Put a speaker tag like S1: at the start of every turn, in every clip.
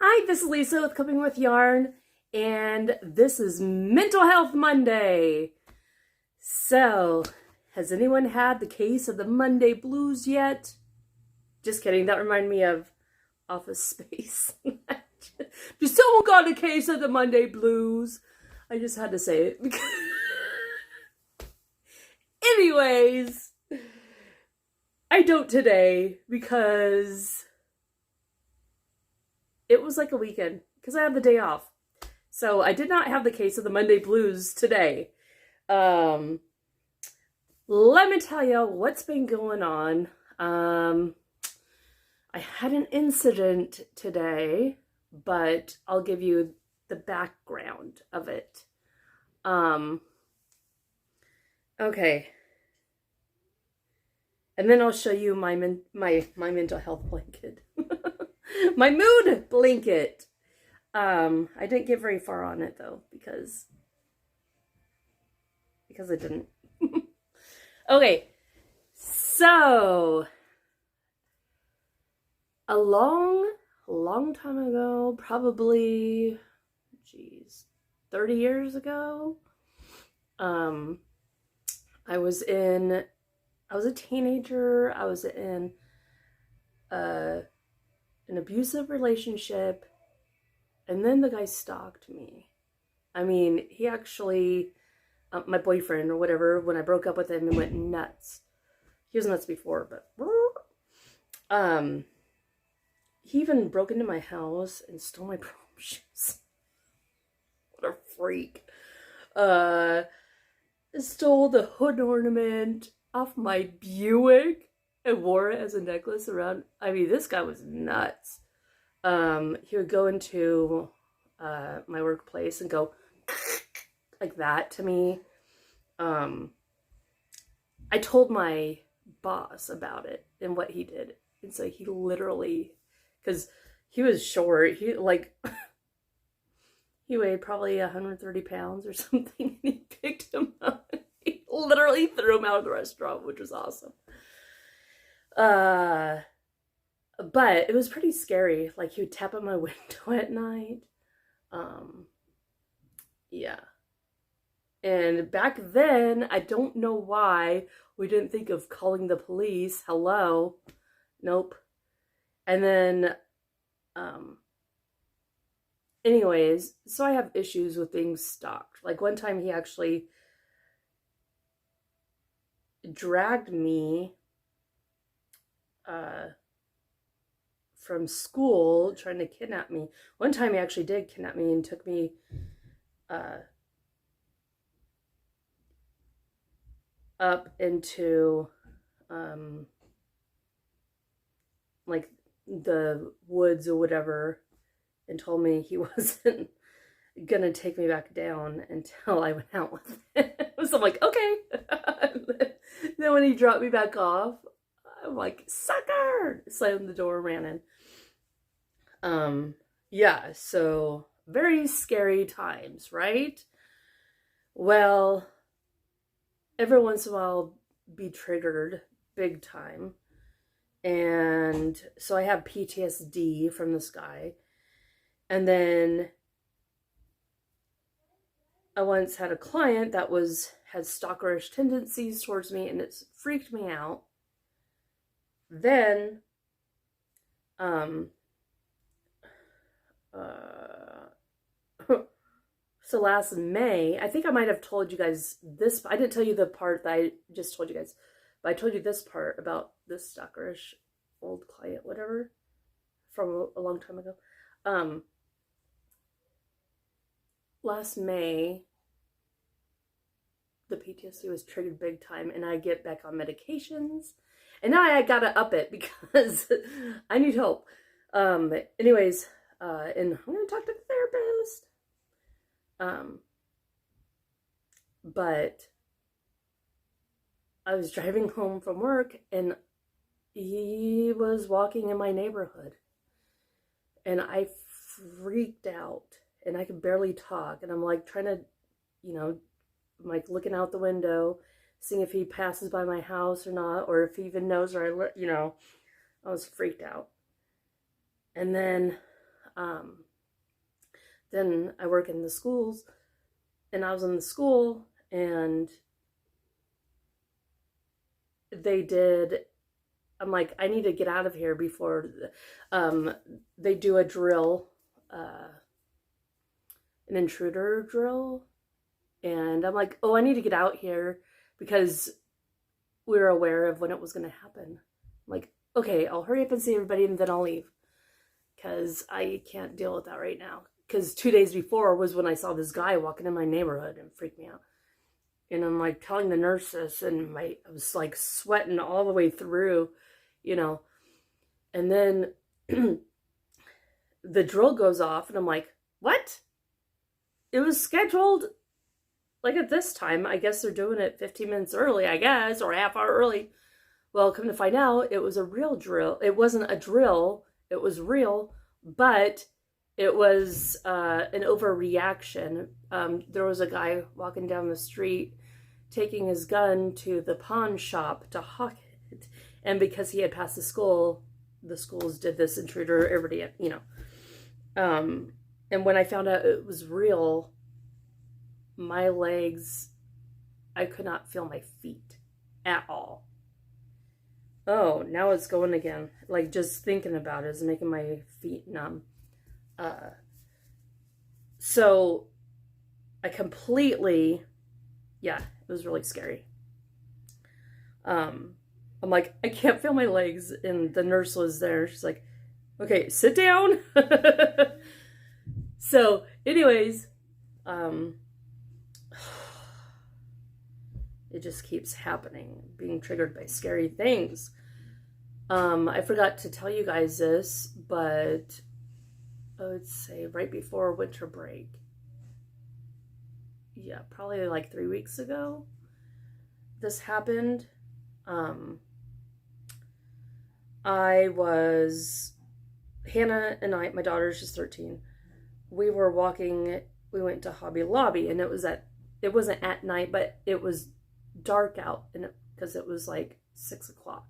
S1: Hi, this is Lisa with Cooking with Yarn, and this is Mental Health Monday. So, has anyone had the case of the Monday blues yet? Just kidding, that reminded me of Office Space. Just someone got a case of the Monday blues. I just had to say it. Anyways, I don't today because it was like a weekend because I had the day off. So I did not have the case of the Monday blues today. Let me tell you what's been going on. I had an incident today, but I'll give you the background of it. Okay. And then I'll show you my mental health blanket. My mood blanket. I didn't get very far on it though, because I didn't. Okay, so a long time ago, probably, 30 years ago, I was a teenager. I was in an abusive relationship, and then the guy stalked me. I mean, he actually, my boyfriend or whatever, when I broke up with him, he went nuts. He was nuts before, but he even broke into my house and stole my prom shoes. What a freak. Stole the hood ornament off my Buick and wore it as a necklace around. I mean, this guy was nuts. He would go into my workplace and go like that to me. I told my boss about it and what he did. And so he literally, because he was short, he weighed probably 130 pounds or something, and he picked him up. He literally threw him out of the restaurant, which was awesome. But it was pretty scary. Like, he would tap on my window at night. Yeah. And back then, I don't know why we didn't think of calling the police. Hello. Nope. And then, anyways, so I have issues with being stalked. Like, one time he actually dragged me from school trying to kidnap me. One time he actually did kidnap me and took me up into like the woods or whatever, and told me he wasn't gonna take me back down until I went out with him. So I'm like, okay. Then when he dropped me back off, I'm like, sucker! Slammed the door, ran in. Yeah, so very scary times, right? Well, every once in a while I'll be triggered big time. And so I have PTSD from this guy. And then I once had a client that had stalkerish tendencies towards me, and it's freaked me out. Then, so last May, I think I might have told you guys this. I didn't tell you the part that I just told you guys, but I told you this part about this stalkerish old client, whatever, from a long time ago. Last May, the PTSD was triggered big time, and I get back on medications, and now I gotta up it because I need help. Anyways, and I'm gonna talk to the therapist. But I was driving home from work, and he was walking in my neighborhood, and I freaked out, and I could barely talk, and I'm like trying to, I'm like looking out the window, seeing if he passes by my house or not, or if he even knows where I was freaked out. And then then I work in the schools, and I was in the school, and I'm like, I need to get out of here before they do a drill, an intruder drill. And I'm like, oh, I need to get out here because we were aware of when it was going to happen. I'm like, okay, I'll hurry up and see everybody and then I'll leave because I can't deal with that right now. Because 2 days before was when I saw this guy walking in my neighborhood and freaked me out. And I'm like telling the nurses, and I was like sweating all the way through, you know. And then the drill goes off, and I'm like, what? It was scheduled like at this time. I guess they're doing it 15 minutes early, I guess, or a half hour early. Well, come to find out, it was a real drill. It wasn't a drill. It was real, but it was an overreaction. There was a guy walking down the street taking his gun to the pawn shop to hawk it. And because he had passed the schools did this intruder, everybody, you know. And when I found out it was real, my legs, I could not feel my feet at all. Oh, now it's going again. Like, just thinking about it is making my feet numb. So I completely, yeah, it was really scary. I'm like, I can't feel my legs, and the nurse was there. She's like, okay, sit down. So anyways, it just keeps happening, being triggered by scary things. I forgot to tell you guys this, but I would say right before winter break. Yeah, probably like 3 weeks ago, this happened. Hannah and I, my daughter's just 13. We were walking, we went to Hobby Lobby, and it wasn't at night, but it was dark out, and because it was like 6 o'clock,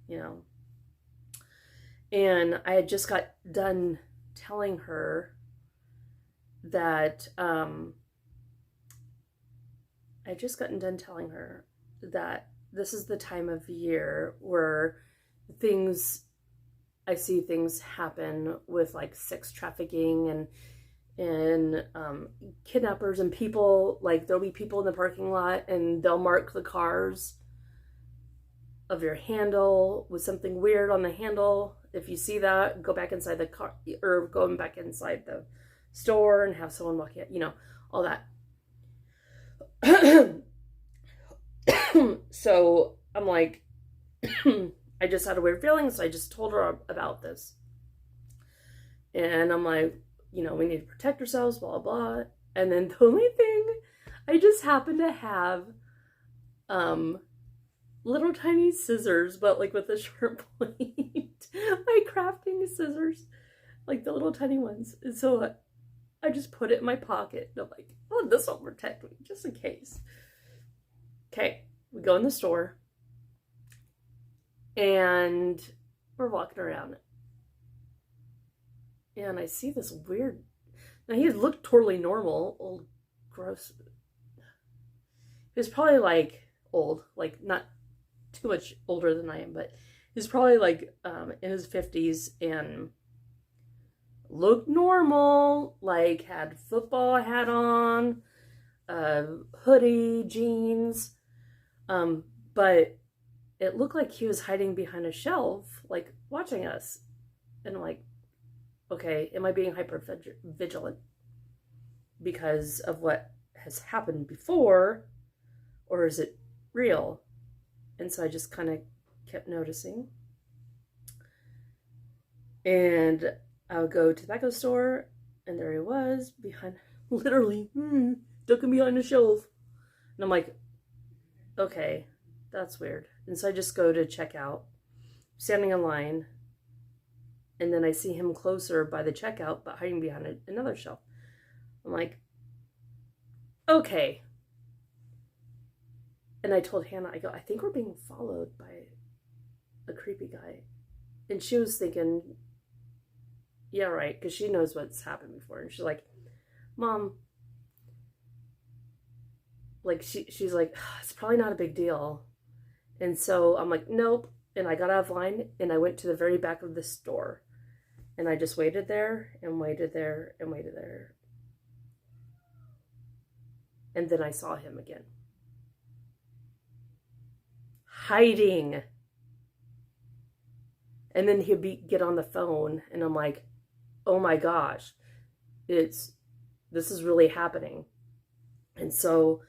S1: you know. And I had just got done telling her that, this is the time of year where I see things happen with like sex trafficking and kidnappers and people, like there'll be people in the parking lot and they'll mark the cars of your handle with something weird on the handle. If you see that, go back inside the car or go back inside the store and have someone walk in, you know, all that. So I'm like, I just had a weird feeling, so I just told her about this. And I'm like, you know, we need to protect ourselves, blah, blah. And then the only thing, I just happened to have little tiny scissors, but like with a sharp point. My crafting scissors, like the little tiny ones. And so I just put it in my pocket. And I'm like, oh, this will protect me, just in case. Okay, we go in the store. And we're walking around. And I see this weird... Now, he looked totally normal. Old, gross. He was probably, like, old. Like, not too much older than I am, but he's probably, like, in his 50s and looked normal. Like, had football hat on, hoodie, jeans. But it looked like he was hiding behind a shelf, like, watching us. And I'm like, okay, am I being hyper vigilant because of what has happened before, or is it real? And so I just kind of kept noticing. And I would go to the tobacco store, and there he was, behind, literally, ducking behind a shelf. And I'm like, okay, that's weird. And so I just go to check out, standing in line, and then I see him closer by the checkout, but hiding behind another shelf. I'm like, okay. And I told Hannah, I go, I think we're being followed by a creepy guy. And she was thinking, yeah, right. Because she knows what's happened before. And she's like, Mom, like, she's like, it's probably not a big deal. And so I'm like, nope. And I got out of line and I went to the very back of the store. And I just waited there and waited there and waited there. And then I saw him again. Hiding. And then he'd get on the phone and I'm like, oh my gosh, this is really happening. And so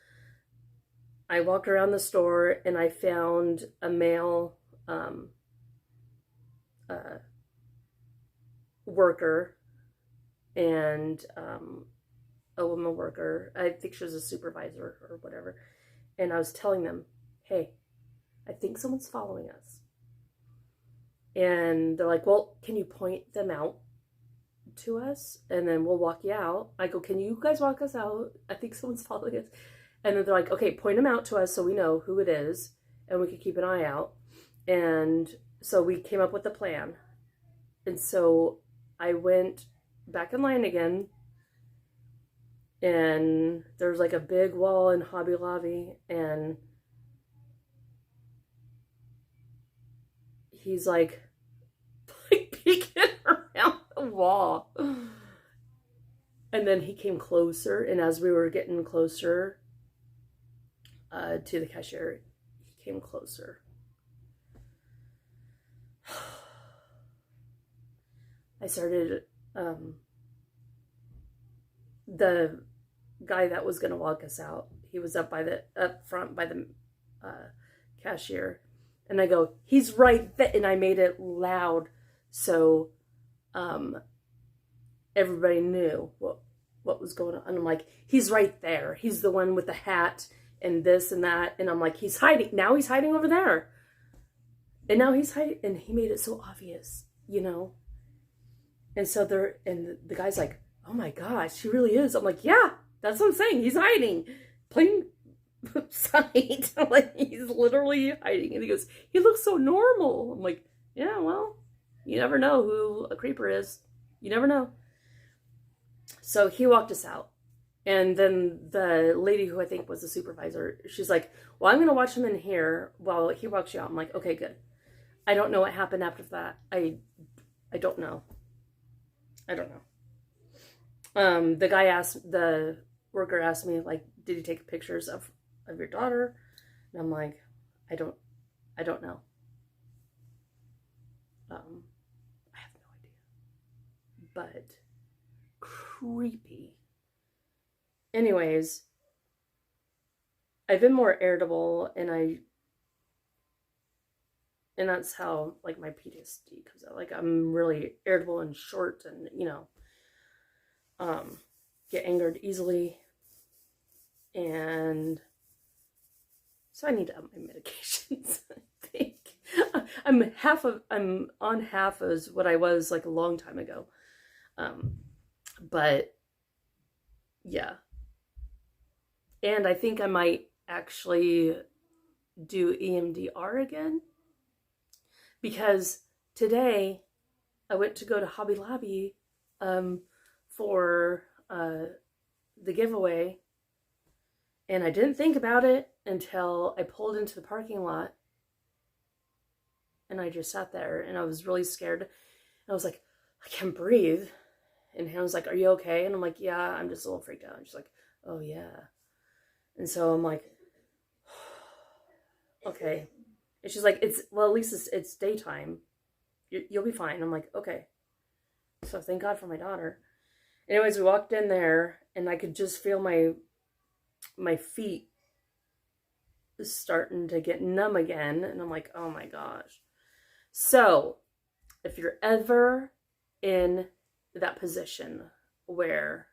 S1: I walked around the store and I found a male worker and a woman worker. I think she was a supervisor or whatever. And I was telling them, hey, I think someone's following us. And they're like, well, can you point them out to us? And then we'll walk you out. I go, can you guys walk us out? I think someone's following us. And then they're like, okay, point them out to us so we know who it is and we can keep an eye out. And so we came up with a plan. And so I went back in line again. And there's like a big wall in Hobby Lobby. And he's like peeking around the wall. And then he came closer. And as we were getting closer to the cashier, he came closer. I started, the guy that was going to walk us out, he was up front by the cashier. And I go, he's right there. And I made it loud so everybody knew what was going on. And I'm like, he's right there. He's the one with the hat and this and that. And I'm like, he's hiding. Now he's hiding over there. And now he's hiding. And he made it so obvious, you know. And so and the guy's like, oh my gosh, he really is. I'm like, yeah, that's what I'm saying. He's hiding. Plain sight. Like, he's literally hiding. And he goes, he looks so normal. I'm like, yeah, well, you never know who a creeper is. You never know. So he walked us out. And then the lady who I think was the supervisor, she's like, well, I'm going to watch him in here while he walks you out. I'm like, okay, good. I don't know what happened after that. I don't know. I don't know. The worker asked me, like, did you take pictures of your daughter? And I'm like, I don't know. I have no idea. But creepy. Anyways, I've been more irritable and that's how, like, my PTSD comes out. Like, I'm really irritable and short and, you know, get angered easily. And so I need to up my medications, I think. I'm on half as what I was, like, a long time ago. But yeah. And I think I might actually do EMDR again. Because today I went to go to Hobby Lobby for the giveaway. And I didn't think about it until I pulled into the parking lot. And I just sat there and I was really scared. And I was like, I can't breathe. And Hannah's like, are you okay? And I'm like, yeah, I'm just a little freaked out. And she's like, oh yeah. And so I'm like, okay. And she's like, well, at least it's daytime. You'll be fine. I'm like, okay. So thank God for my daughter. Anyways, we walked in there and I could just feel my feet starting to get numb again. And I'm like, oh my gosh. So if you're ever in that position where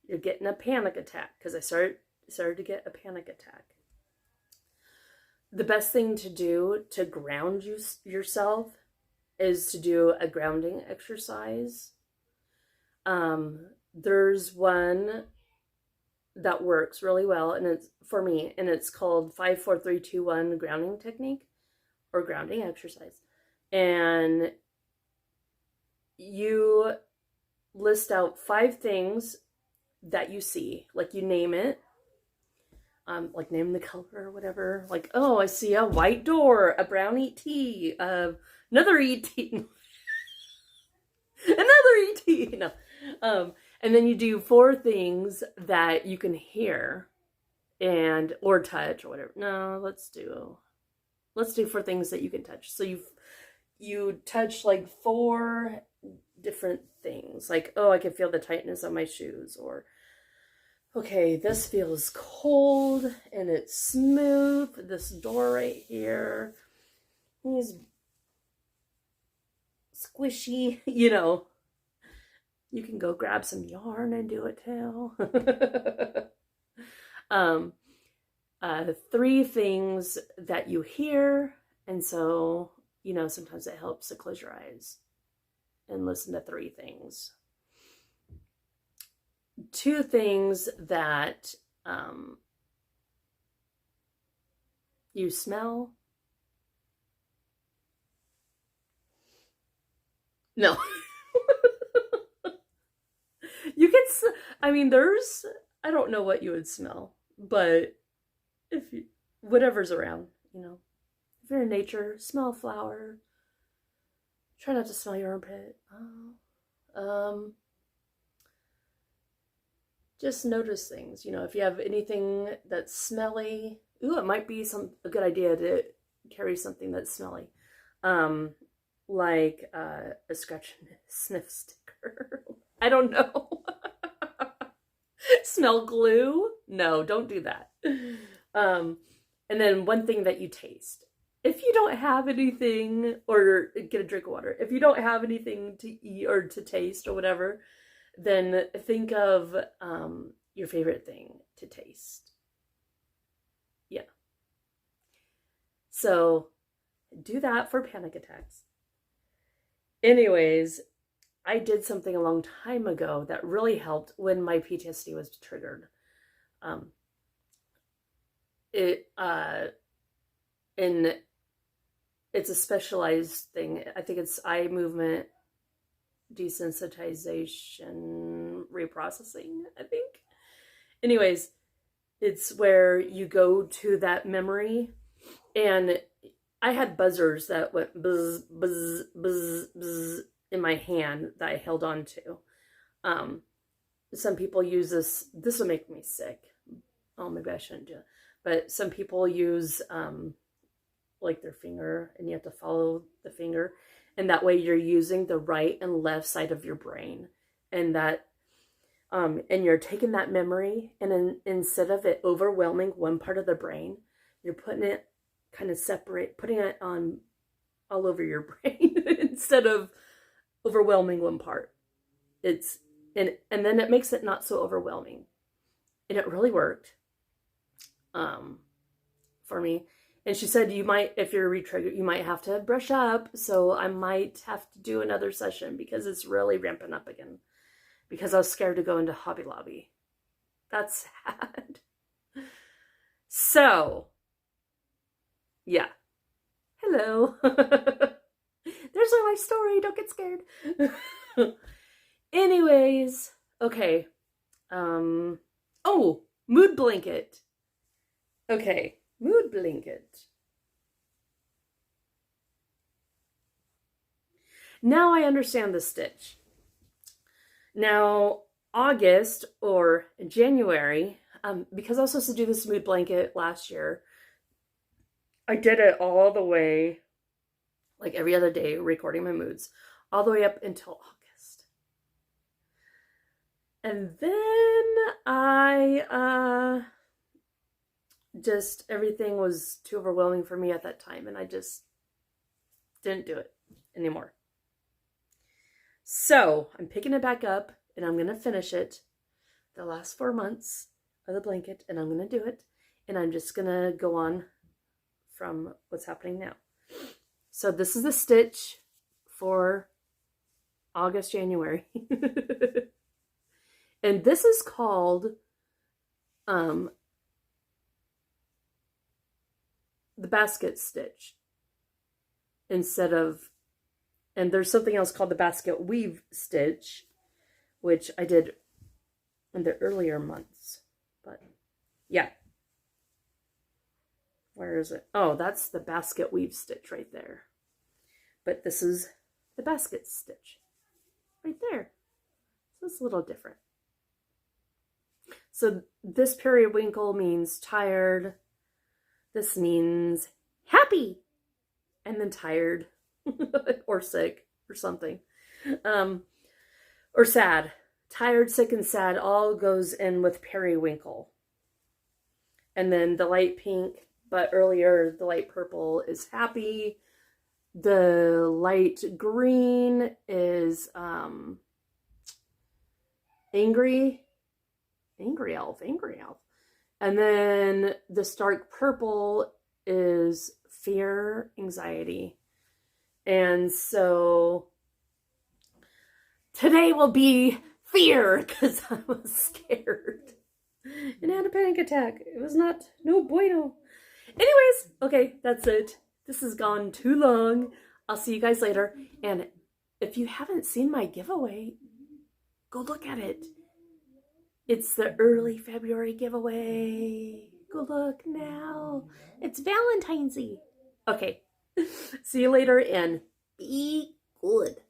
S1: you're getting a panic attack, because I started to get a panic attack, the best thing to do to ground yourself is to do a grounding exercise. There's one that works really well, and it's for me, and it's called 5-4-3-2-1 grounding technique or grounding exercise. And you list out 5 things that you see, like you name it, like name the color or whatever. Like, oh, I see a white door, a brown ET, another ET, another ET. No, and then you do 4 things that you can hear, and or touch or whatever. No, let's do 4 things that you can touch. So you touch like 4 different things. Like, oh, I can feel the tightness of my shoes, or okay, this feels cold and it's smooth. This door right here is squishy, you know. You can go grab some yarn and do it too. 3 things that you hear, and so, you know, sometimes it helps to close your eyes and listen to 3 things. 2 things that you smell. No. You can, I mean, there's, I don't know what you would smell, but if you, whatever's around, you know, if you're in nature, smell a flower. Try not to smell your armpit. Just notice things, you know, if you have anything that's smelly. Ooh, it might be a good idea to carry something that's smelly. Like a scratch and sniff sticker. I don't know. Smell glue? No, don't do that. And then 1 thing that you taste. If you don't have anything, or get a drink of water. If you don't have anything to eat or to taste or whatever, then think of your favorite thing to taste. Yeah. So do that for panic attacks. Anyways, I did something a long time ago that really helped when my PTSD was triggered. And it's a specialized thing. I think it's eye movement desensitization reprocessing, I think. Anyways, it's where you go to that memory, and I had buzzers that went buzz, buzz, buzz, buzz in my hand that I held on to. Some people use this. This will make me sick. Oh, maybe I shouldn't do it. But some people use like their finger, and you have to follow the finger, and that way you're using the right and left side of your brain, and that and you're taking that memory, and then instead of it overwhelming one part of the brain, you're putting it kind of putting it on all over your brain instead of overwhelming one part. It's and then it makes it not so overwhelming, and it really worked for me. And she said, you might, if you're re-triggered, you might have to brush up. So I might have to do another session because it's really ramping up again. Because I was scared to go into Hobby Lobby. That's sad. So, yeah. Hello. There's my life story. Don't get scared. Anyways, okay. Oh, mood blanket. Okay. Mood blanket. Now I understand the stitch. Now, August or January, because I was supposed to do this mood blanket last year, I did it all the way, like every other day, recording my moods, all the way up until August. And then I just, everything was too overwhelming for me at that time, and I just didn't do it anymore. So I'm picking it back up, and I'm gonna finish it, the last 4 months of the blanket, and I'm gonna do it, and I'm just gonna go on from what's happening now. So this is the stitch for August, January. And this is called the basket stitch instead of And there's something else called the basket weave stitch, which I did in the earlier months. But yeah. Where is it? Oh, that's the basket weave stitch right there. But this is the basket stitch right there. So it's a little different. So this periwinkle means tired. This means happy. And then tired or sick or something. Or sad. Tired, sick, and sad all goes in with periwinkle. And then the light pink, but earlier the light purple is happy. The light green is angry elf. And then the stark purple is fear, anxiety. And so today will be fear because I was scared and had a panic attack. It was no bueno. Anyways, okay, that's it. This has gone too long. I'll see you guys later. And if you haven't seen my giveaway, go look at it. It's the early February giveaway. Go look now. It's Valentine's Eve. Okay. See you later and be good.